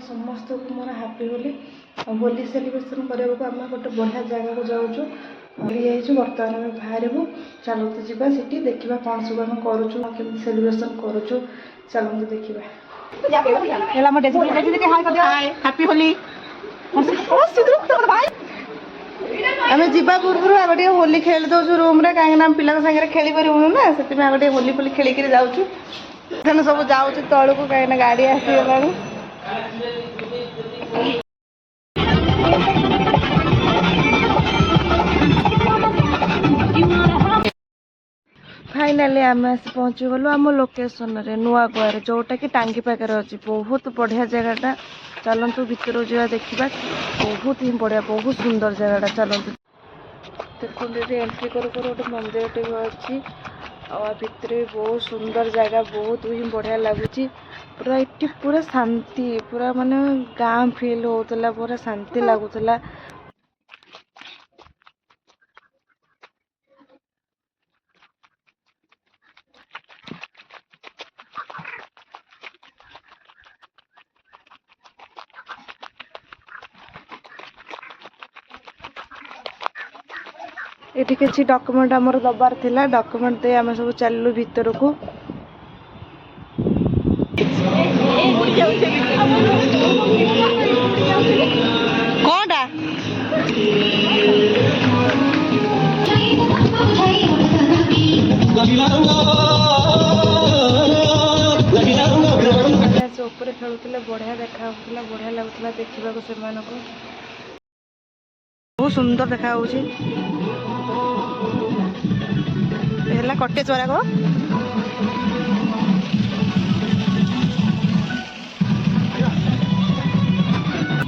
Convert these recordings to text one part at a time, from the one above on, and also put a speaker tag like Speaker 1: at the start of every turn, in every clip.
Speaker 1: समस्त को मोर happy Holi celebration करने आम गोटे बढ़िया जगह को जाऊँ बर्तमान आम बाहर चलते जावा सीटी देखा कौन सब आम करुँ सेलिब्रेशन करुँ चलते देखा
Speaker 2: हैप्पी होली
Speaker 1: आम जा पूर्व आगे होली खेली दौर रूम रे कहीं पिला सागर खेली पारूँ ना से आगे होली फोली खेलिक जाऊँ सब जाऊँ तौक कहीं गाड़ी आसीगला फाइनाली आम आसी पहुँची गलु आम लोकेशन रे नुआ गोर जोटा कि टांगी पाखे अच्छी बहुत बढ़िया जगहटा चलतु भितर जा देखा बहुत ही बढ़िया बहुत सुंदर जगहटा चलतु देखते एंट्री कर गोटे मंदिर टे अच्छी भितर भी बहुत सुंदर जगह बहुत ही बढ़िया लगुच पूरा ये पूरा शांति पूरा माने गाँव फिल होता पूरा शांति लगुला ये किसी डॉक्यूमेंट आमर दबार थिला डॉक्यूमेंट दे आम सब चलू भीतर को कौनटा ऊपर खेलुले बढ़िया देखा बढ़िया लगुला देखा से बहुत सुंदर देखा कटे चोरा को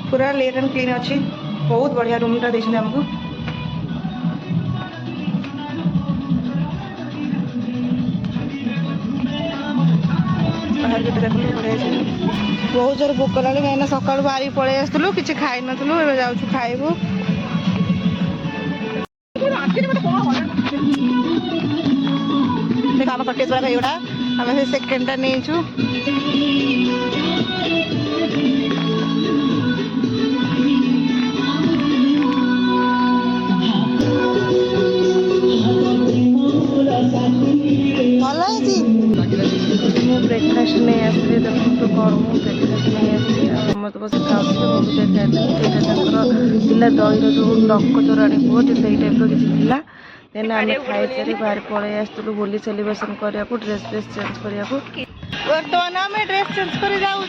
Speaker 1: पूरा नीट एंड क्लीन अच्छी बहुत बढ़िया रूमटा देखते आमको बाहर भी देखते बढ़िया बहुत जोर भोक लगे कहीं सका बाहरी पलि आसलु कि खाई नुँ ए जाऊँ खाइबू देख आम कटे चुरा खाइगुड़ा आम से सेकेंडटा नहीं ब्रेकफास्ट नहीं आसली देखो कौन ब्रेकफास्ट नहीं आसी समस्त बस खाऊँ देखा दही जो डंक चोराणी बहुत से टाइप किसी देन आम खाई सारी बाहर पलि आसलु होली सेलिब्रेशन करने को ड्रेस फ्रेस चेंज करने को बर्तमान आम ड्रेस चेंज कर जाऊँ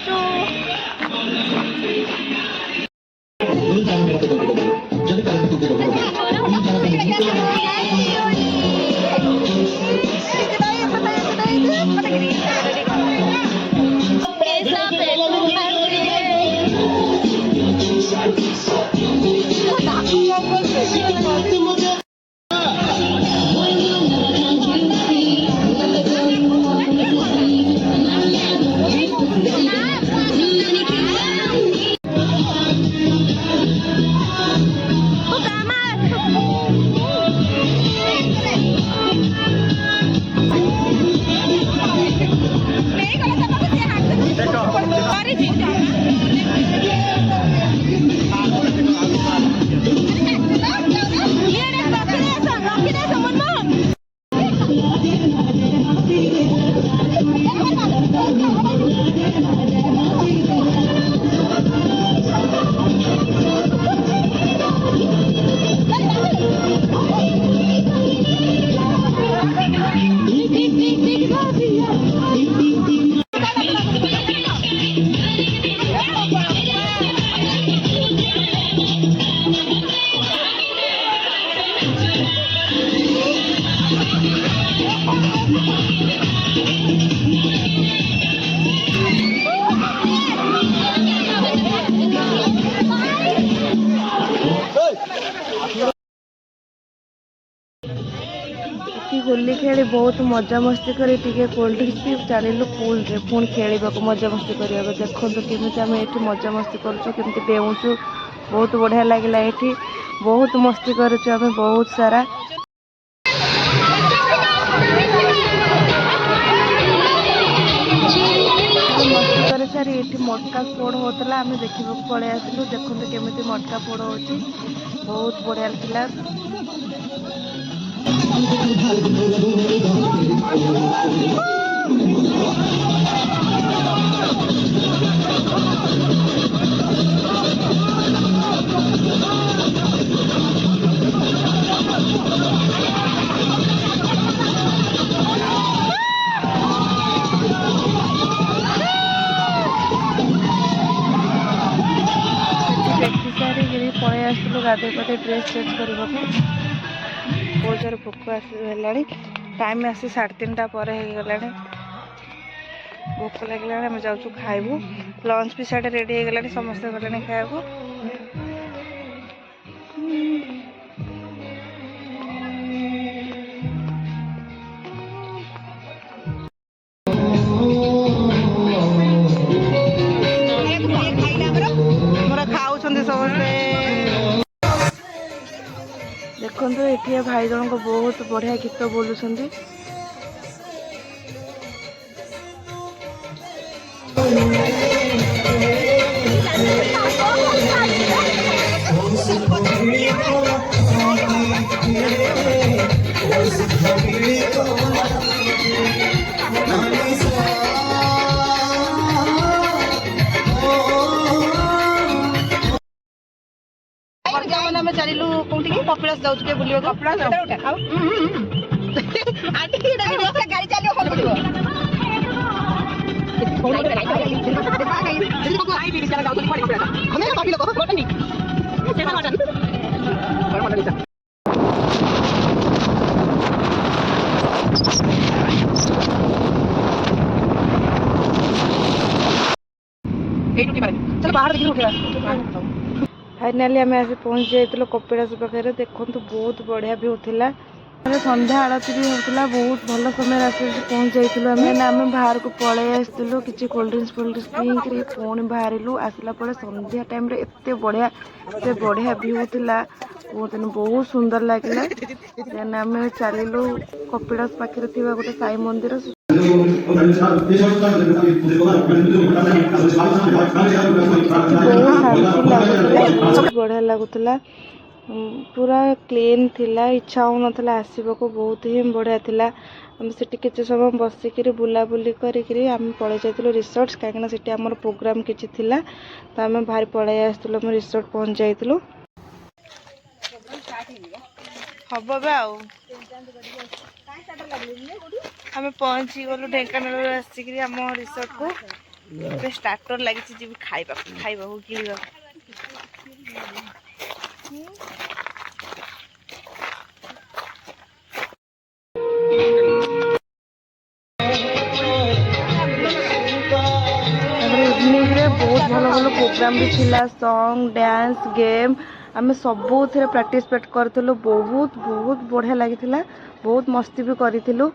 Speaker 1: होली खेली बहुत मजा मस्ती करी कोल्ड ड्रिंक्स भी चलू पुल रे पुणी खेल मजा मस्ती करने देखो केमी आम ये मजा मस्ती करुँ डेऊँ बहुत बढ़िया लगे ये बहुत मस्ती करें बहुत सारा मस्ती ବୁଲିବାଲି ସାରି ଏଠି ମଟକା ପୋଡ଼ ହେଉଥିଲା ଆମେ ଦେଖିବାକୁ ପଳେଇ ଆସିଲୁ। ଦେଖନ୍ତୁ କେମିତି ମଟକା ପୋଡ଼ ହେଉଛି, ବହୁତ ବଢ଼ିଆ ଥିଲା। ଦେଖି ସାରିକିରି ପଳେଇ ଆସିଥିଲୁ ଗାଧୋଇ ପାଧୋଇ ଡ୍ରେସ୍ ଚେଞ୍ଜ କରିବାକୁ। ବହୁତ ଜୋରେ ଭୋକ ହେଲାଣି, ଟାଇମ୍ ଆସି 3:30 ପରେ ହେଇଗଲାଣି। ଭୋକ ଲାଗିଲାଣି, ଆମେ ଯାଉଛୁ ଖାଇବୁ। ଲଞ୍ଚ ବି ସାଡ଼େ ରେଡ଼ି ହେଇଗଲାଣି, ସମସ୍ତେ ଗଲେଣି ଖାଇବାକୁ। ଖାଉଛନ୍ତି ସମସ୍ତେ। ଦେଖନ୍ତୁ ଏଠି ଭାଇ ଜଣଙ୍କ ବହୁତ ବଢ଼ିଆ ଗୀତ ବୋଲୁଛନ୍ତି। ଆମେ ଚାଲିଲୁ କୋଉଠିକି, କପିଳାସ ଯାଉଛୁ ଟିକେ ବୁଲିବାକୁ। କପିଳାସ फाइनाली आम आसी पहुँच जाइलु कपिलास पाखे। देखु बहुत बढ़िया भी होता, संध्या आरती भी होता। बहुत भल समय आस पहुँच जाइलु। आम बाहर को पलि आसलु कि कोल्ड ड्रिंक्स पीकि पुणी बाहर आसला संध्या टाइम एत बढ़िया से बढ़िया भी होता, बहुत सुंदर लगे। आम चलू कपिलास पाखे गोटे साई मंदिर। बहुत बढ़िया लगुला, पूरा क्लीन थिला, इच्छा हो ना आसवाक। बहुत ही बढ़िया थिला। आम से किसी समय बसिक बुलाबुली करी आम पलि जाइलु रिसोर्ट, कहीं से आम प्रोग्राम किसी थिला, तो आम भारी पलि आसलु। आम रिसोर्ट पहुँच जाइलु। हम आम पहुँची गलु ढेंकानाल आसिक आम रिसोर्ट को। स्टार्टर लगी जी खाइबा खाइबा किणवा इवनिंग रे बहुत भल भल प्रोग्राम भी थिला, सॉन्ग डांस गेम आम सबू पार्टिसिपेट करूँ। बहुत बहुत बढ़िया लगी, बहुत मस्ती भी करूँ।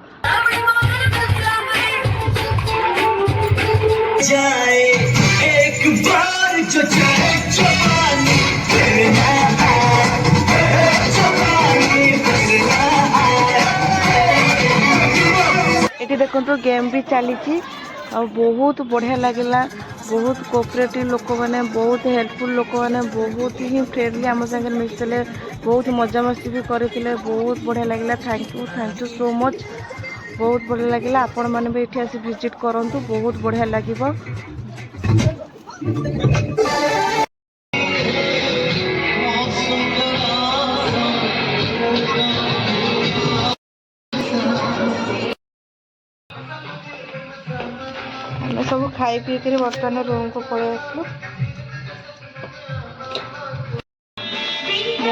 Speaker 1: ये देखो गेम भी चली, बहुत बढ़िया लगला। बहुत कोऑपरेटिव लोक मैंने, बहुत हेल्पफुल लोक मैंने, बहुत ही फ्रेंडली आम सागर मिसले, बहुत मजा मस्ती भी करते। बहुत बढ़िया लगला। Thank you so much. बहुत बढ़िया लगला। आपण मैंने भी ये आसी विजिट करूँ, बहुत बढ़िया लगे। सब खाई पीक बर्तमान रूम को पलि आसलु।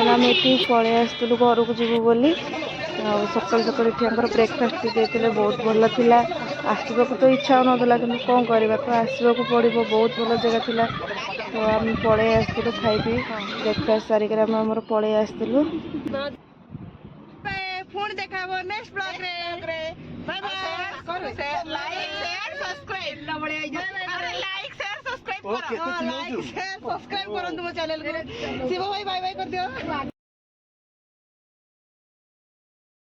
Speaker 1: आम ये पलि आसलु घर को जीवु बोली। सकाल सकाल ब्रेकफास्ट देते, बहुत भल था। आसवाक तो इच्छा हो ना कि कौन करवा, तो आसवाक पड़ो। बहुत भल जगह था, तो आम पलि आसलु खाई पी ब्रेकफास्ट सारिक आम पलि आसलु। पुणी देखा नेक्स्ट ब्लॉग रे। Bye bye. Like share subscribe करंतु मो चैनल को। शिव भाई बाय बाय कर दियो।